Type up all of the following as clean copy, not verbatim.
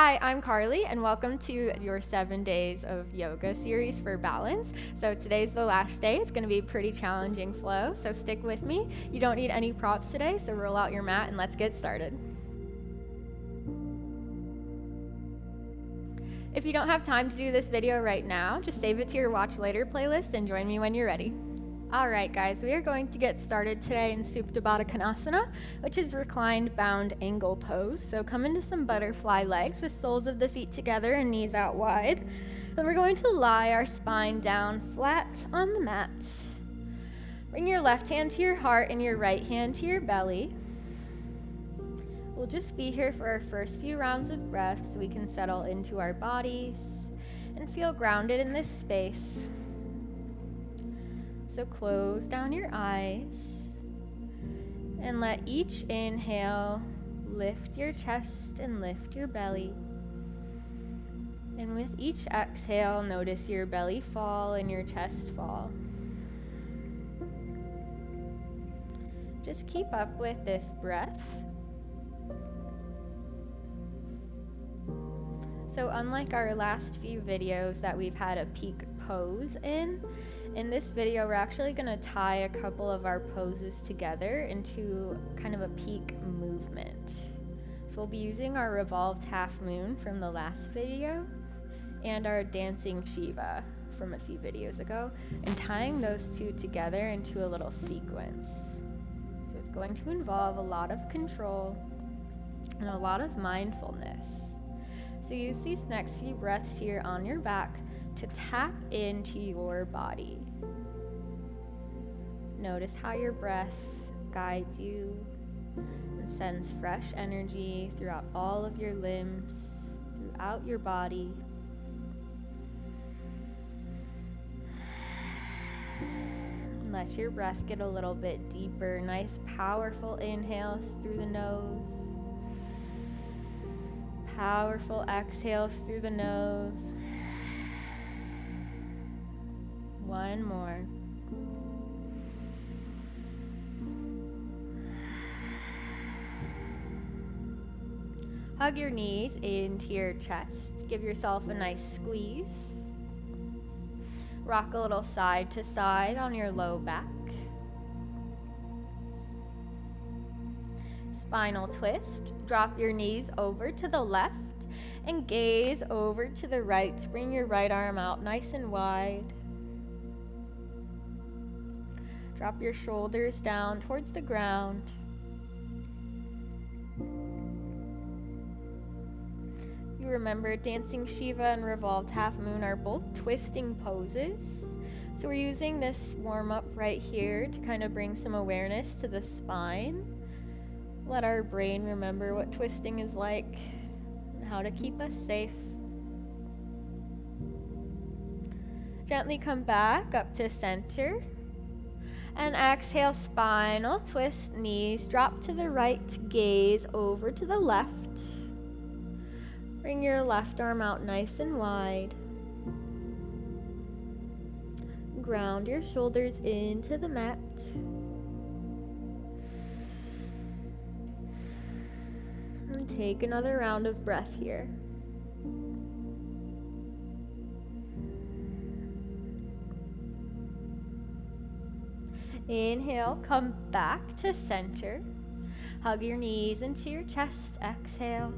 Hi, I'm Karlee, and welcome to your 7 days of yoga series for balance. So today's the last day. It's going to be a pretty challenging flow, so stick with me. You don't need any props today, so roll out your mat and let's get started. If you don't have time to do this video right now, just save it to your watch later playlist and join me when you're ready. Alright guys, we are going to get started today in Supta Baddha Konasana, which is reclined bound angle pose. So come into some butterfly legs with soles of the feet together and knees out wide. Then we're going to lie our spine down flat on the mat. Bring your left hand to your heart and your right hand to your belly. We'll just be here for our first few rounds of breath so we can settle into our bodies and feel grounded in this space. So close down your eyes and let each inhale lift your chest and lift your belly. And with each exhale, notice your belly fall and your chest fall. Just keep up with this breath. So unlike our last few videos that we've had a peak pose in this video we're actually going to tie a couple of our poses together into kind of a peak movement. So we'll be using our revolved half moon from the last video and our dancing Shiva from a few videos ago and tying those two together into a little sequence. So it's going to involve a lot of control and a lot of mindfulness. So use these next few breaths here on your back to tap into your body. Notice how your breath guides you and sends fresh energy throughout all of your limbs, throughout your body. And let your breath get a little bit deeper. Nice, powerful inhales through the nose. Powerful exhales through the nose. One more. Hug your knees into your chest. Give yourself a nice squeeze. Rock a little side to side on your low back. Spinal twist. Drop your knees over to the left and gaze over to the right. Bring your right arm out nice and wide. Drop your shoulders down towards the ground. You remember dancing Shiva and revolved half moon are both twisting poses. So we're using this warm up right here to kind of bring some awareness to the spine. Let our brain remember what twisting is like and how to keep us safe. Gently come back up to center. And exhale, spinal twist, knees drop to the right, gaze over to the left. Bring your left arm out nice and wide. Ground your shoulders into the mat. And take another round of breath here. Inhale, come back to center. Hug your knees into your chest. Exhale.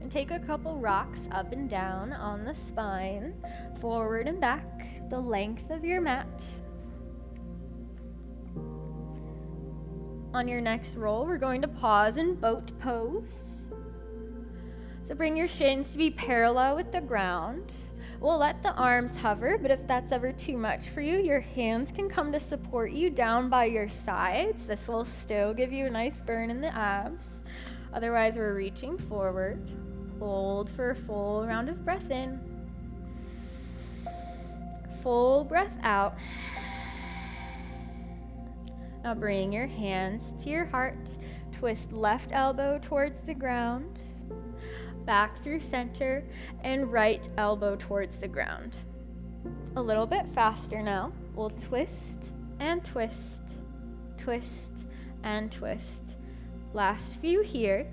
And take a couple rocks up and down on the spine, forward and back, the length of your mat. On your next roll, we're going to pause in boat pose. So bring your shins to be parallel with the ground. We'll let the arms hover, but if that's ever too much for you, your hands can come to support you down by your sides. This will still give you a nice burn in the abs. Otherwise, we're reaching forward. Hold for a full round of breath in. Full breath out. Now bring your hands to your heart. Twist left elbow towards the ground. Back through center, and right elbow towards the ground. A little bit faster now. We'll twist and twist, twist and twist. Last few here.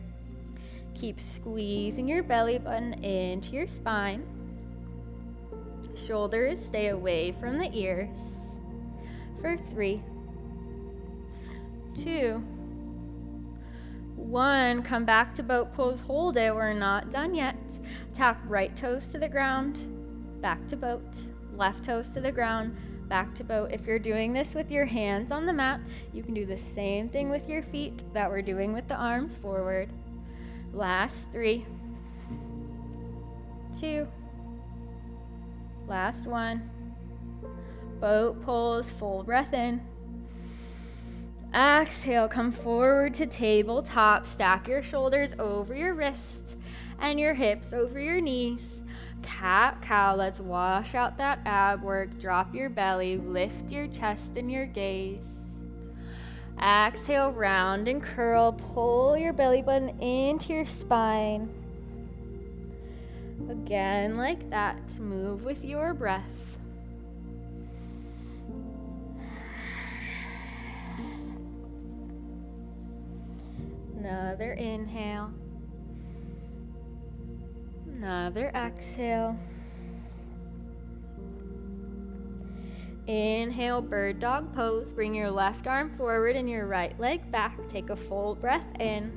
Keep squeezing your belly button into your spine. Shoulders stay away from the ears. For 3, 2, 1. Come back to boat pose. Hold it. We're not done yet. Tap right toes to the ground. Back to boat. Left toes to the ground. Back to boat. If you're doing this with your hands on the mat, you can do the same thing with your feet that we're doing with the arms forward. Last 3, 2, last 1. Boat pose, full breath in. Exhale, come forward to tabletop. Stack your shoulders over your wrists and your hips over your knees. Cat cow, let's wash out that ab work. Drop your belly, lift your chest and your gaze. Exhale, round and curl. Pull your belly button into your spine. Again, like that. Move with your breath. Another inhale. Another exhale. Inhale, bird dog pose. Bring your left arm forward and your right leg back. Take a full breath in.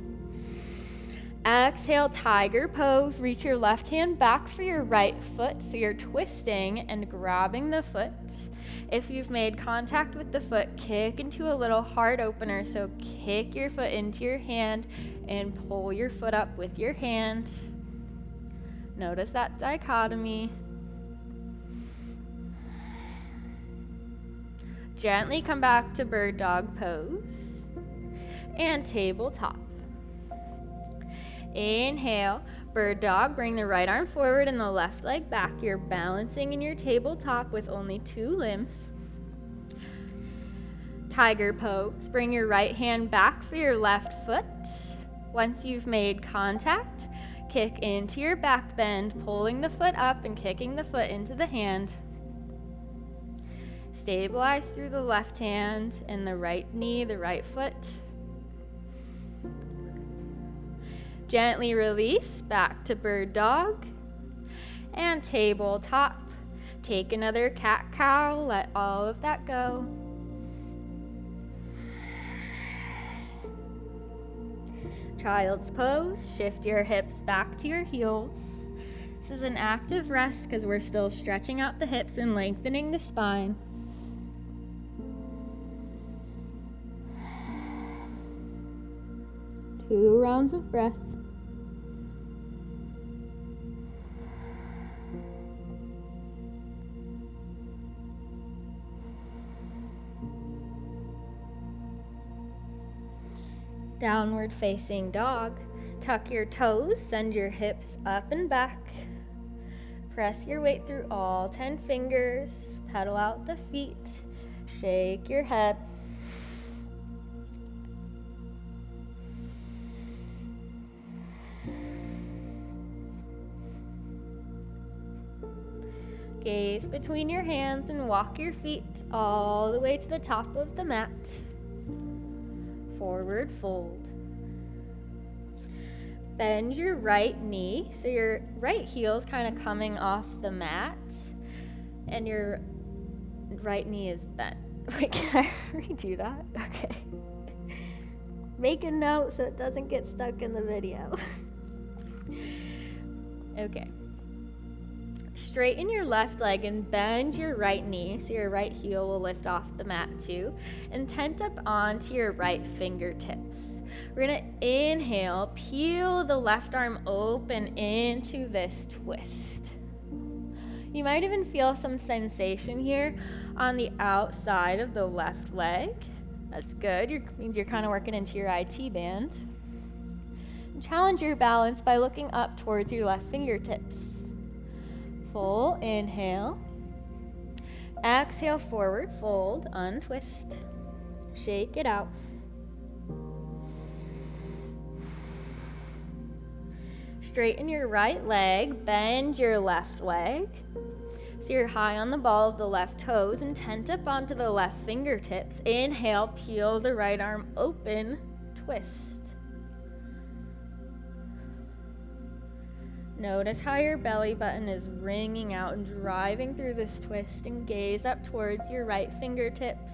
Exhale, tiger pose. Reach your left hand back for your right foot, so you're twisting and grabbing the foot. If you've made contact with the foot, kick into a little heart opener. So kick your foot into your hand and pull your foot up with your hand. Notice that dichotomy. Gently come back to bird dog pose and tabletop. Inhale, bird dog. Bring the right arm forward and the left leg back. You're balancing in your tabletop with only 2 limbs. Tiger pose. Bring your right hand back for your left foot. Once you've made contact, kick into your back bend, pulling the foot up and kicking the foot into the hand. Stabilize through the left hand and the right knee, the right foot. Gently release back to bird dog and tabletop. Take another cat cow, let all of that go. Child's pose, shift your hips back to your heels. This is an active rest because we're still stretching out the hips and lengthening the spine. Two rounds of breath. Downward facing dog. Tuck your toes, send your hips up and back. Press your weight through all 10 fingers. Pedal out the feet. Shake your head. Gaze between your hands and walk your feet all the way to the top of the mat. Forward fold. Bend your right knee, so your right heel is kind of coming off the mat, and your right knee is bent. Wait, can I redo that? Okay. Make a note so it doesn't get stuck in the video. Okay. Straighten your left leg and bend your right knee so your right heel will lift off the mat too. And tent up onto your right fingertips. We're gonna inhale, peel the left arm open into this twist. You might even feel some sensation here on the outside of the left leg. That's good. Means you're kind of working into your IT band. And challenge your balance by looking up towards your left fingertips. Full inhale. Exhale, forward fold, untwist. Shake it out. Straighten your right leg, bend your left leg. So you're high on the ball of the left toes and tent up onto the left fingertips. Inhale, peel the right arm open, twist. Notice how your belly button is wringing out and driving through this twist, and gaze up towards your right fingertips.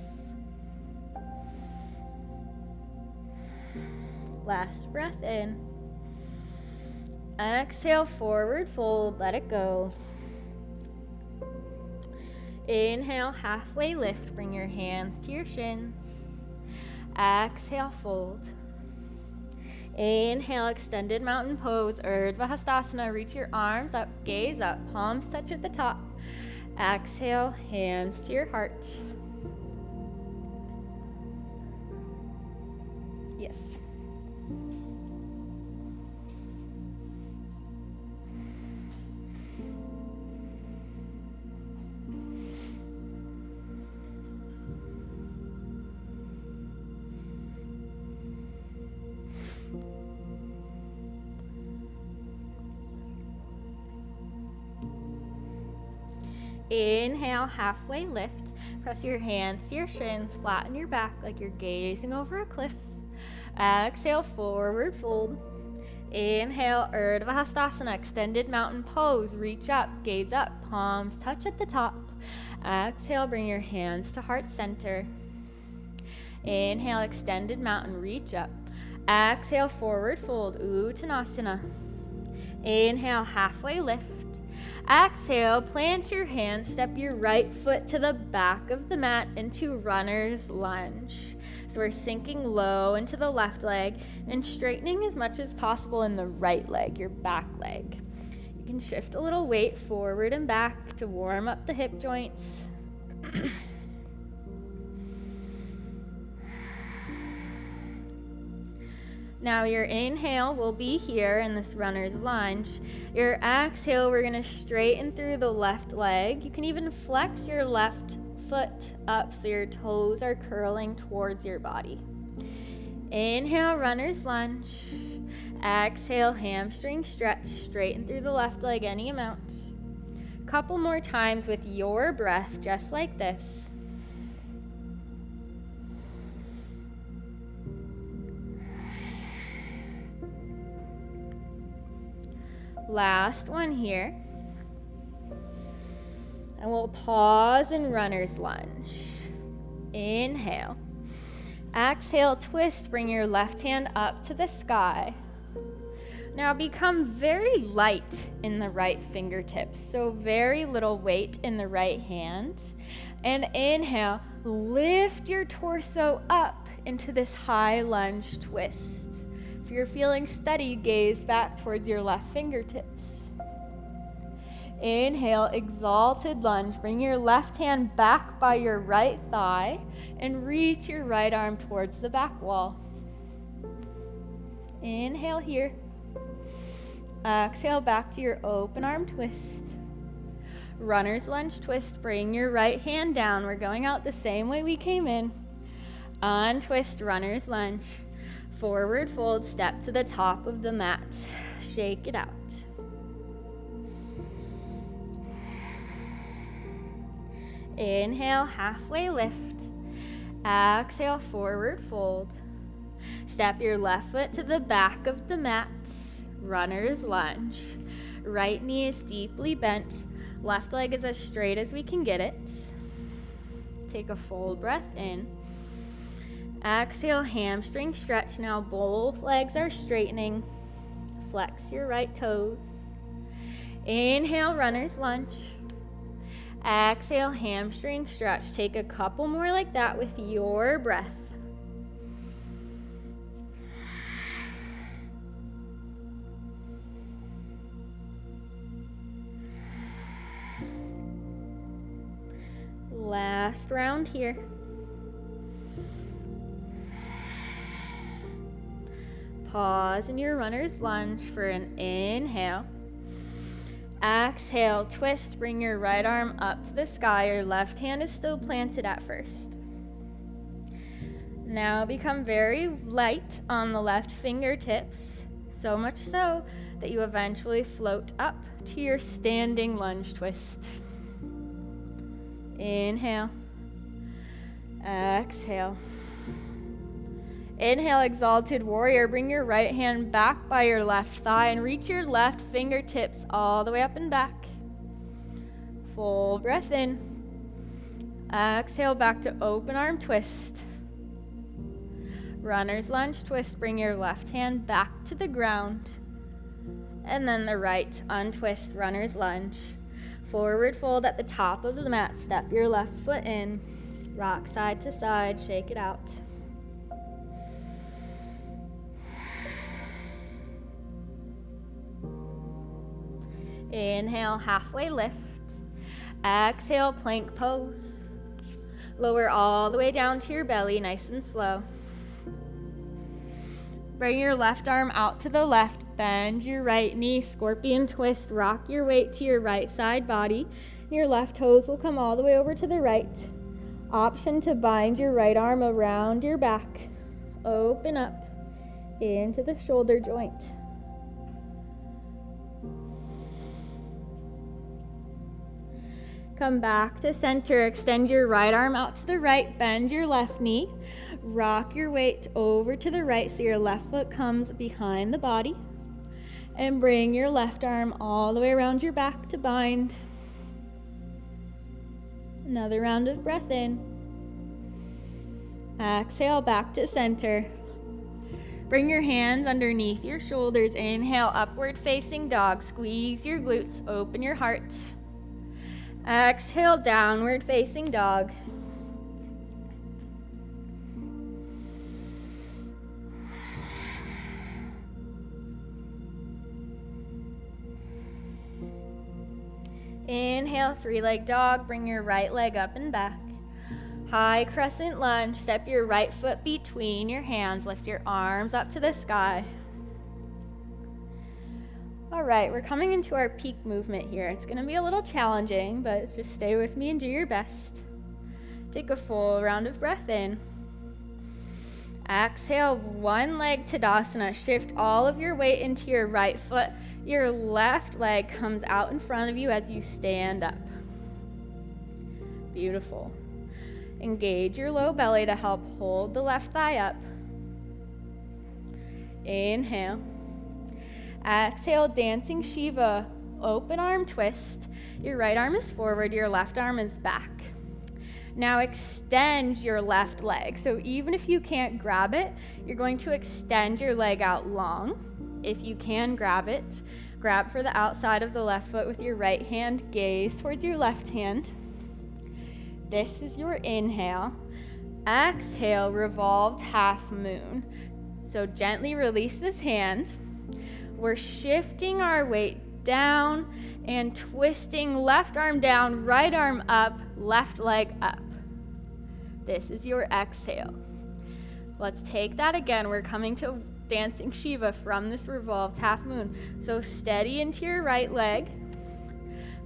Last breath in. Exhale, forward fold, let it go. Inhale, halfway lift, bring your hands to your shins. Exhale, fold. Inhale, extended mountain pose, Urdhva Hastasana. Reach your arms up, gaze up, palms touch at the top. Exhale, hands to your heart. Yes. Inhale, halfway lift. Press your hands to your shins, flatten your back like you're gazing over a cliff. Exhale, forward fold. Inhale, Urdhva Hastasana, extended mountain pose. Reach up, gaze up, palms touch at the top. Exhale, bring your hands to heart center. Inhale, extended mountain, reach up. Exhale, forward fold, Uttanasana. Inhale, halfway lift. Exhale, plant your hands, step your right foot to the back of the mat into runner's lunge. So we're sinking low into the left leg and straightening as much as possible in the right leg, your back leg. You can shift a little weight forward and back to warm up the hip joints. Now your inhale will be here in this runner's lunge. Your exhale, we're going to straighten through the left leg. You can even flex your left foot up so your toes are curling towards your body. Inhale, runner's lunge. Exhale, hamstring stretch. Straighten through the left leg any amount. Couple more times with your breath, just like this. Last one here. And we'll pause in runner's lunge. Inhale. Exhale, twist. Bring your left hand up to the sky. Now become very light in the right fingertips. So very little weight in the right hand. And inhale, lift your torso up into this high lunge twist. If you're feeling steady, gaze back towards your left fingertips. Inhale, exalted lunge. Bring your left hand back by your right thigh and reach your right arm towards the back wall. Inhale here. Exhale back to your open arm twist. Runner's lunge twist. Bring your right hand down. We're going out the same way we came in. Untwist, runner's lunge. Forward fold, step to the top of the mat. Shake it out. Inhale, halfway lift. Exhale, forward fold. Step your left foot to the back of the mat. Runner's lunge. Right knee is deeply bent. Left leg is as straight as we can get it. Take a full breath in. Exhale, hamstring stretch. Now both legs are straightening. Flex your right toes. Inhale, runner's lunge. Exhale, hamstring stretch. Take a couple more like that with your breath. Last round here. Pause in your runner's lunge for an inhale. Exhale, twist, bring your right arm up to the sky. Your left hand is still planted at first. Now become very light on the left fingertips, so much so that you eventually float up to your standing lunge twist. Inhale. Exhale. Inhale, exalted warrior. Bring your right hand back by your left thigh and reach your left fingertips all the way up and back. Full breath in. Exhale, back to open arm twist. Runner's lunge twist. Bring your left hand back to the ground. And then the right untwist, runner's lunge. Forward fold at the top of the mat. Step your left foot in. Rock side to side. Shake it out. Inhale, halfway lift. Exhale, plank pose. Lower all the way down to your belly, nice and slow. Bring your left arm out to the left. Bend your right knee, scorpion twist. Rock your weight to your right side body. Your left toes will come all the way over to the right. Option to bind your right arm around your back. Open up into the shoulder joint. Come back to center. Extend your right arm out to the right. Bend your left knee. Rock your weight over to the right so your left foot comes behind the body. And bring your left arm all the way around your back to bind. Another round of breath in. Exhale, back to center. Bring your hands underneath your shoulders. Inhale, upward facing dog. Squeeze your glutes. Open your heart. Exhale, downward facing dog. Inhale, three-leg dog. Bring your right leg up and back. High crescent lunge. Step your right foot between your hands. Lift your arms up to the sky. All right, we're coming into our peak movement here. It's going to be a little challenging, but just stay with me and do your best. Take a full round of breath in. Exhale, one leg Tadasana. Shift all of your weight into your right foot. Your left leg comes out in front of you as you stand up. Beautiful. Engage your low belly to help hold the left thigh up. Inhale. Exhale, dancing Shiva. Open arm twist. Your right arm is forward, your left arm is back. Now extend your left leg. So even if you can't grab it, you're going to extend your leg out long. If you can grab it, grab for the outside of the left foot with your right hand, gaze towards your left hand. This is your inhale. Exhale, revolved half moon. So gently release this hand. We're shifting our weight down and twisting left arm down, right arm up, left leg up. This is your exhale. Let's take that again. We're coming to dancing Shiva from this revolved half moon. So steady into your right leg.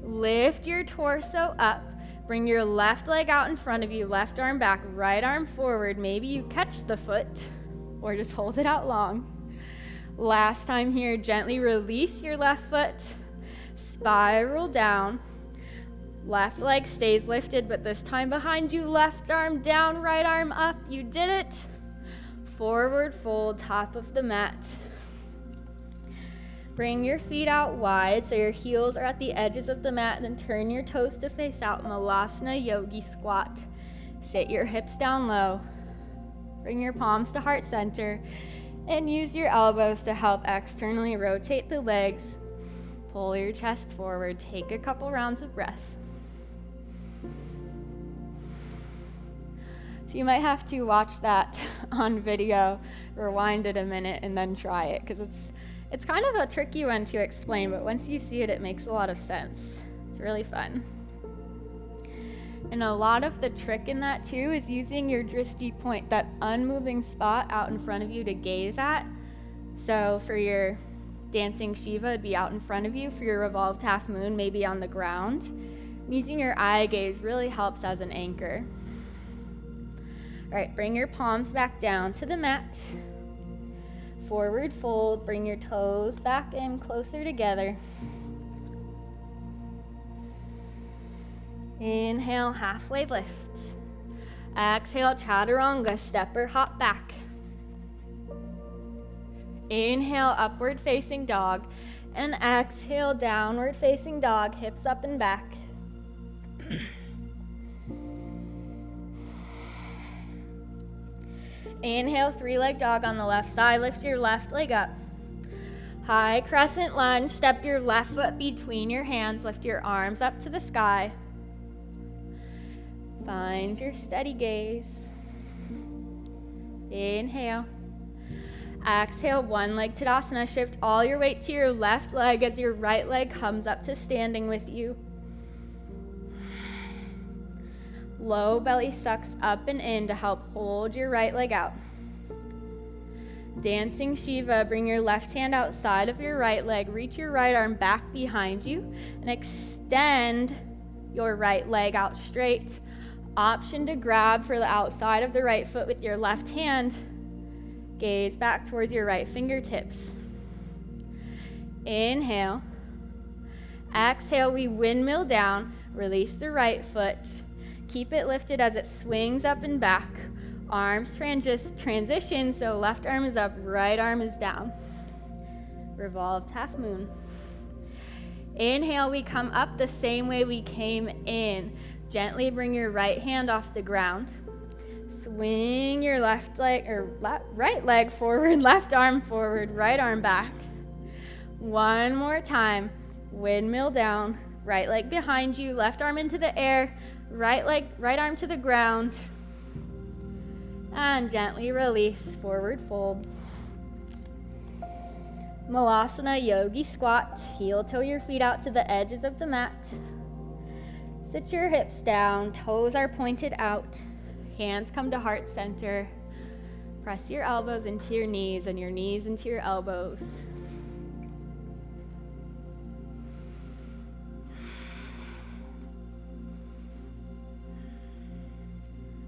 Lift your torso up. Bring your left leg out in front of you, left arm back, right arm forward. Maybe you catch the foot or just hold it out long. Last time here, gently release your left foot, spiral down. Left leg stays lifted, but this time behind you, left arm down, right arm up. You did it. Forward fold, top of the mat. Bring your feet out wide so your heels are at the edges of the mat, then turn your toes to face out, Malasana Yogi Squat. Sit your hips down low. Bring your palms to heart center and use your elbows to help externally rotate the legs. Pull your chest forward. Take a couple rounds of breath. So you might have to watch that on video, rewind it a minute, and then try it, because it's kind of a tricky one to explain, but once you see it, it makes a lot of sense. It's really fun. And a lot of the trick in that too is using your drishti point, that unmoving spot out in front of you to gaze at. So for your dancing Shiva, it'd be out in front of you. For your revolved half moon, maybe on the ground. And using your eye gaze really helps as an anchor. All right, bring your palms back down to the mat. Forward fold, bring your toes back in closer together. Inhale, halfway lift. Exhale, chaturanga, step or hop back. Inhale, upward facing dog. And exhale, downward facing dog, hips up and back. Inhale, three-leg dog on the left side. Lift your left leg up. High crescent lunge. Step your left foot between your hands. Lift your arms up to the sky. Find your steady gaze. Inhale. Exhale, one leg Tadasana. Shift all your weight to your left leg as your right leg comes up to standing with you. Low belly sucks up and in to help hold your right leg out. Dancing Shiva, bring your left hand outside of your right leg. Reach your right arm back behind you and extend your right leg out straight. Option to grab for the outside of the right foot with your left hand. Gaze back towards your right fingertips. Inhale. Exhale, we windmill down. Release the right foot. Keep it lifted as it swings up and back. Arms transition, so left arm is up, right arm is down. Revolved half moon. Inhale, we come up the same way we came in. Gently bring your right hand off the ground. Swing your left leg or right leg forward, left arm forward, right arm back. One more time. Windmill down, right leg behind you, left arm into the air, right arm to the ground. And gently release, forward fold. Malasana yogi squat. Heel toe your feet out to the edges of the mat. Sit your hips down, toes are pointed out. Hands come to heart center. Press your elbows into your knees and your knees into your elbows.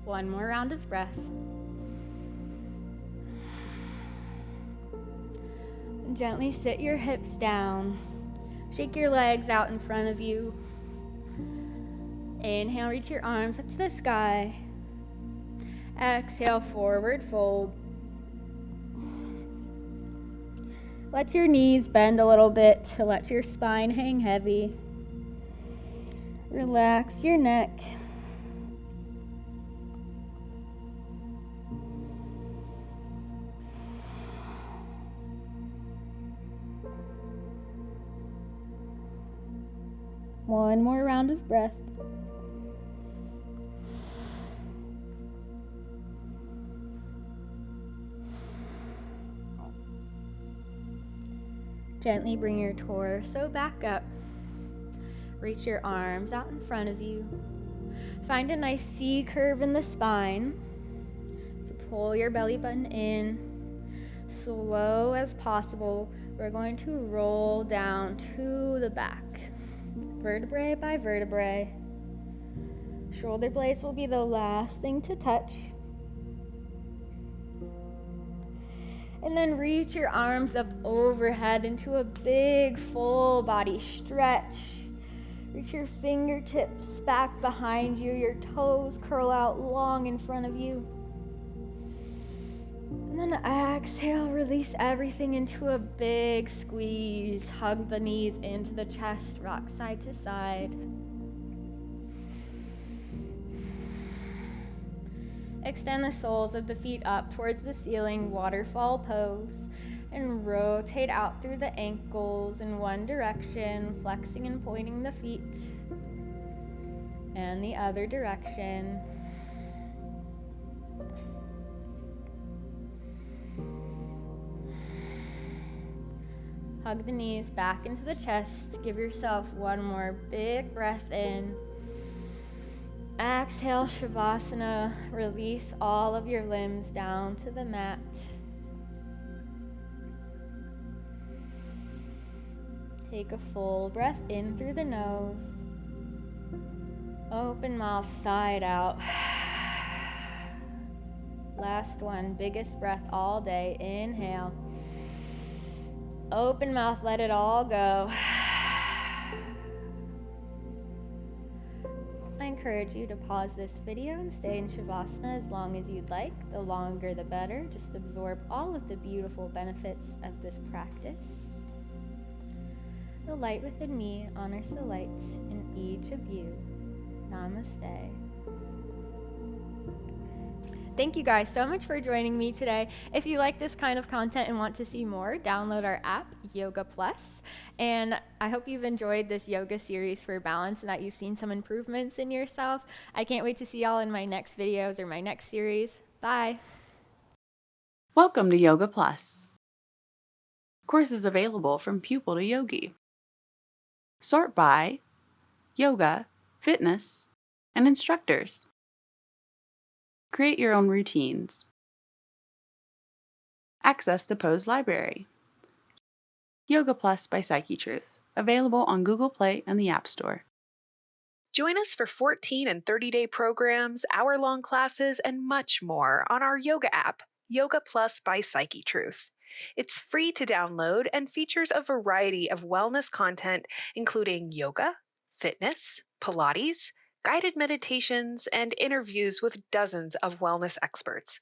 One more round of breath. And gently sit your hips down. Shake your legs out in front of you. Inhale, reach your arms up to the sky. Exhale, forward fold. Let your knees bend a little bit to let your spine hang heavy. Relax your neck. One more round of breath. Gently bring your torso back up. Reach your arms out in front of you. Find a nice C curve in the spine. So pull your belly button in. Slow as possible, we're going to roll down to the back. Vertebrae by vertebrae. Shoulder blades will be the last thing to touch. And then reach your arms up overhead into a big full body stretch. Reach your fingertips back behind you. Your toes curl out long in front of you. And then exhale, release everything into a big squeeze. Hug the knees into the chest, rock side to side. Extend the soles of the feet up towards the ceiling, waterfall pose, and rotate out through the ankles in one direction, flexing and pointing the feet, and the other direction. Hug the knees back into the chest. Give yourself one more big breath in. Exhale, Shavasana. Release all of your limbs down to the mat. Take a full breath in through the nose. Open mouth, side out. Last one, biggest breath all day. Inhale. Open mouth, let it all go. And encourage you to pause this video and stay in Shavasana as long as you'd like. The longer the better. Just absorb all of the beautiful benefits of this practice. The light within me honors the lights in each of you. Namaste. Thank you guys so much for joining me today. If you like this kind of content and want to see more, download our app, Yoga Plus. And I hope you've enjoyed this yoga series for balance and that you've seen some improvements in yourself. I can't wait to see y'all in my next videos or my next series. Bye. Welcome to Yoga Plus. Courses available from pupil to yogi. Sort by yoga, fitness, and instructors. Create your own routines. Access the pose library. Yoga Plus by Psyche Truth, available on Google Play and the App Store. Join us for 14 and 30-day programs, hour-long classes, and much more on our yoga app, Yoga Plus by Psyche Truth. It's free to download and features a variety of wellness content, including yoga, fitness, Pilates, guided meditations, and interviews with dozens of wellness experts.